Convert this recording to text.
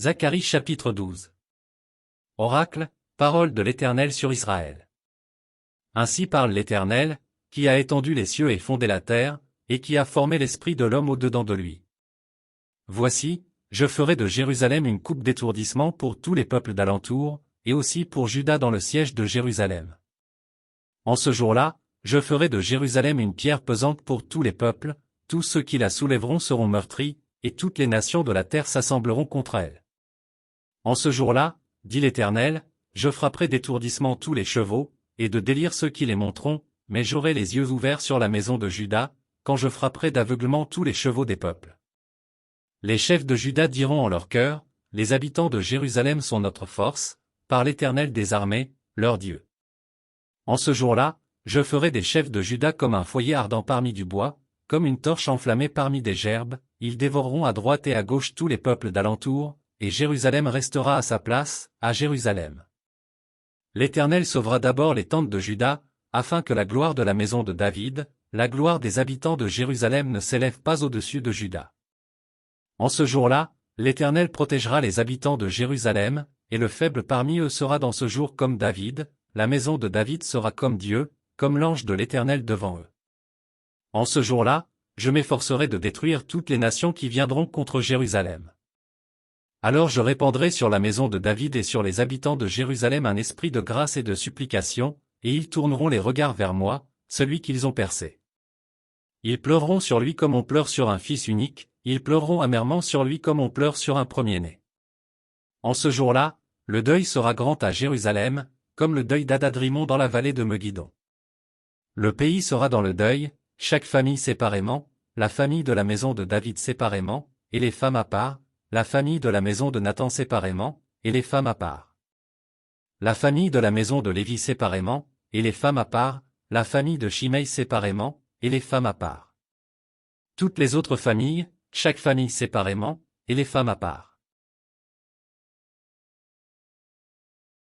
Zacharie chapitre 12. Oracle, parole de l'Éternel sur Israël. Ainsi parle l'Éternel, qui a étendu les cieux et fondé la terre, et qui a formé l'esprit de l'homme au-dedans de lui. Voici, je ferai de Jérusalem une coupe d'étourdissement pour tous les peuples d'alentour, et aussi pour Juda dans le siège de Jérusalem. En ce jour-là, je ferai de Jérusalem une pierre pesante pour tous les peuples, tous ceux qui la soulèveront seront meurtris, et toutes les nations de la terre s'assembleront contre elle. En ce jour-là, dit l'Éternel, je frapperai d'étourdissement tous les chevaux, et de délire ceux qui les monteront, mais j'aurai les yeux ouverts sur la maison de Juda, quand je frapperai d'aveuglement tous les chevaux des peuples. Les chefs de Juda diront en leur cœur, les habitants de Jérusalem sont notre force, par l'Éternel des armées, leur Dieu. En ce jour-là, je ferai des chefs de Juda comme un foyer ardent parmi du bois, comme une torche enflammée parmi des gerbes, ils dévoreront à droite et à gauche tous les peuples d'alentour, et Jérusalem restera à sa place, à Jérusalem. L'Éternel sauvera d'abord les tentes de Juda, afin que la gloire de la maison de David, la gloire des habitants de Jérusalem ne s'élève pas au-dessus de Juda. En ce jour-là, l'Éternel protégera les habitants de Jérusalem, et le faible parmi eux sera dans ce jour comme David, la maison de David sera comme Dieu, comme l'ange de l'Éternel devant eux. En ce jour-là, je m'efforcerai de détruire toutes les nations qui viendront contre Jérusalem. Alors je répandrai sur la maison de David et sur les habitants de Jérusalem un esprit de grâce et de supplication, et ils tourneront les regards vers moi, celui qu'ils ont percé. Ils pleureront sur lui comme on pleure sur un fils unique, ils pleureront amèrement sur lui comme on pleure sur un premier-né. En ce jour-là, le deuil sera grand à Jérusalem, comme le deuil d'Adadrimon dans la vallée de Meguidon. Le pays sera dans le deuil, chaque famille séparément, la famille de la maison de David séparément, et les femmes à part, la famille de la maison de Nathan séparément, et les femmes à part. La famille de la maison de Lévi séparément, et les femmes à part, la famille de Shimei séparément, et les femmes à part. Toutes les autres familles, chaque famille séparément, et les femmes à part.